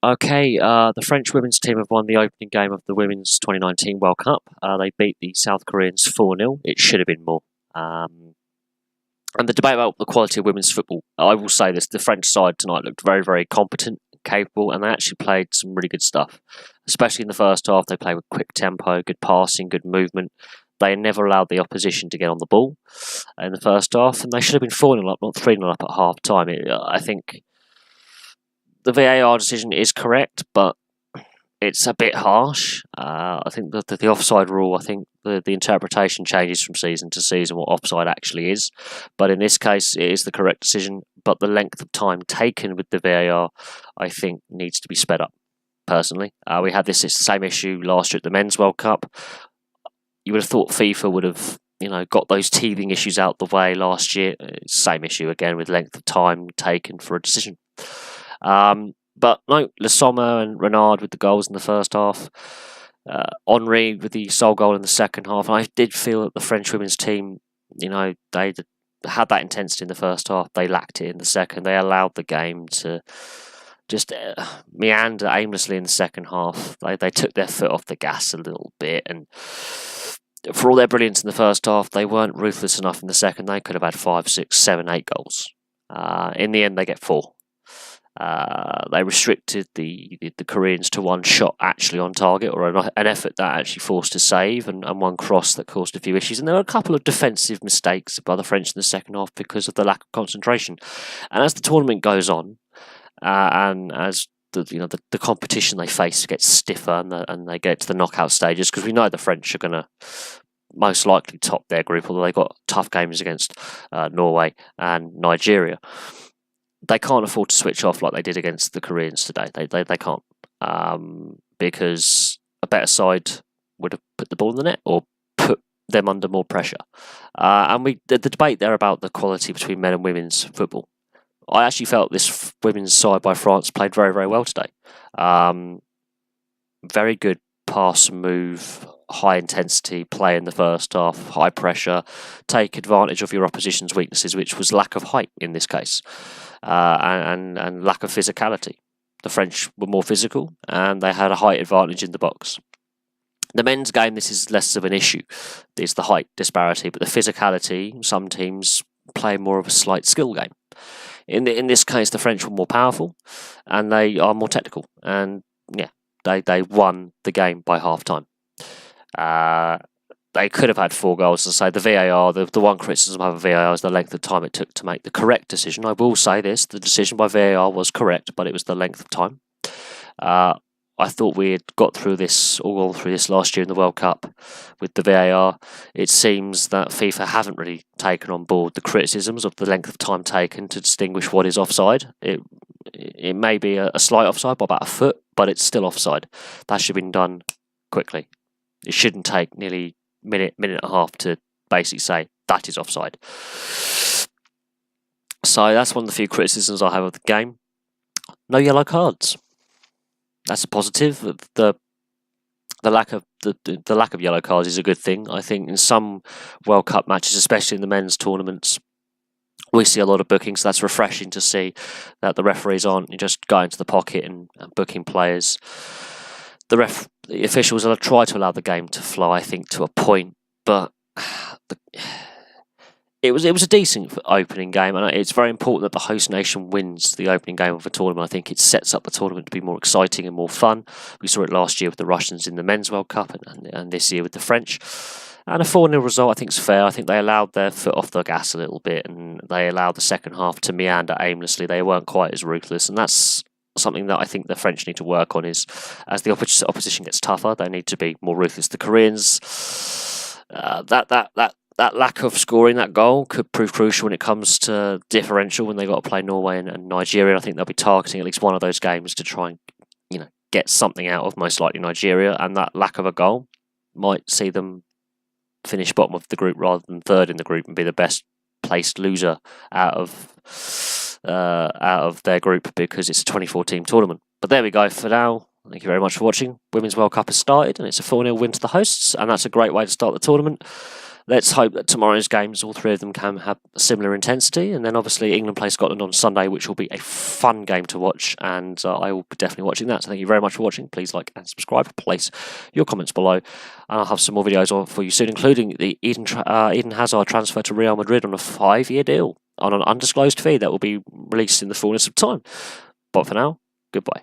Okay, the French women's team have won the opening game of the Women's 2019 World Cup. They beat the South Koreans 4-0. It should have been more. And the debate about the quality of women's football, I will say this, the French side tonight looked very, very competent, capable, and they actually played some really good stuff. Especially in the first half, they played with quick tempo, good passing, good movement. They never allowed the opposition to get on the ball in the first half, and they should have been 4-0 up, not 3-0 up at half time. I think the VAR decision is correct, but it's a bit harsh. I think that the offside rule, I think the interpretation changes from season to season what offside actually is. But in this case, it is the correct decision. But the length of time taken with the VAR, I think, needs to be sped up, personally. We had this same issue last year at the Men's World Cup. You would have thought FIFA would have got those teething issues out the way last year. Same issue again with length of time taken for a decision. But no, Le Sommer and Renard with the goals in the first half. Henry with the sole goal in the second half. And I did feel that the French women's team, they had that intensity in the first half. They lacked it in the second. They allowed the game to just meander aimlessly in the second half. They took their foot off the gas a little bit. And for all their brilliance in the first half, they weren't ruthless enough in the second. They could have had 5, 6, 7, 8 goals. In the end, they get 4. They restricted the Koreans to one shot actually on target, or an effort that actually forced a save, and one cross that caused a few issues. And there were a couple of defensive mistakes by the French in the second half because of the lack of concentration. And as the tournament goes on, and as the competition they face gets stiffer, and they get to the knockout stages, because we know the French are going to most likely top their group, although they've got tough games against Norway and Nigeria. They can't afford to switch off like they did against the Koreans today. They can't, because a better side would have put the ball in the net or put them under more pressure. And the debate there about the quality between men and women's football. I actually felt this women's side by France played very, very well today. Very good pass and move, high intensity play in the first half, high pressure, take advantage of your opposition's weaknesses, which was lack of height in this case. And lack of physicality. The French were more physical and they had a height advantage in the box. The men's game, this is less of an issue. There's the height disparity, but the physicality, some teams play more of a slight skill game. In this case, the French were more powerful and they are more technical. And yeah, they won the game by half time. They could have had 4 goals. As I say, the VAR, the one criticism of VAR is the length of time it took to make the correct decision. I will say this, the decision by VAR was correct, but it was the length of time. I thought we had got through this last year in the World Cup with the VAR. It seems that FIFA haven't really taken on board the criticisms of the length of time taken to distinguish what is offside. It may be a slight offside by about a foot, but it's still offside. That should have been done quickly. It shouldn't take nearly minute and a half to basically say that is offside. So that's one of the few criticisms I have of the game. No yellow cards. That's a positive. The lack of yellow cards is a good thing. I think in some World Cup matches, especially in the men's tournaments, we see a lot of bookings. So that's refreshing to see that the referees aren't just going to the pocket and booking players. The officials will try to allow the game to flow, I think, to a point, but it was a decent opening game, and it's very important that the host nation wins the opening game of a tournament. I think it sets up the tournament to be more exciting and more fun. We saw it last year with the Russians in the Men's World Cup, and this year with the French. And a 4-0 result, I think, is fair. I think they allowed their foot off the gas a little bit, and they allowed the second half to meander aimlessly. They weren't quite as ruthless, and that's something that I think the French need to work on. Is as the opposition gets tougher, they need to be more ruthless. The Koreans, that lack of scoring that goal could prove crucial when it comes to differential when they got to play Norway and Nigeria. I think they'll be targeting at least one of those games to try and get something out of most likely Nigeria, and that lack of a goal might see them finish bottom of the group rather than third in the group and be the best placed loser out of their group, because it's a 24-team tournament. But there we go for now. Thank you very much for watching. Women's World Cup has started, and it's a 4-0 win to the hosts, and that's a great way to start the tournament. let's hope that tomorrow's games, all three of them, can have a similar intensity. And then obviously England play Scotland on Sunday, which will be a fun game to watch. And I will be definitely watching that. So thank you very much for watching. Please like and subscribe. Place your comments below. And I'll have some more videos on for you soon, including the Eden Hazard transfer to Real Madrid on a 5-year deal on an undisclosed fee that will be released in the fullness of time. But for now, goodbye.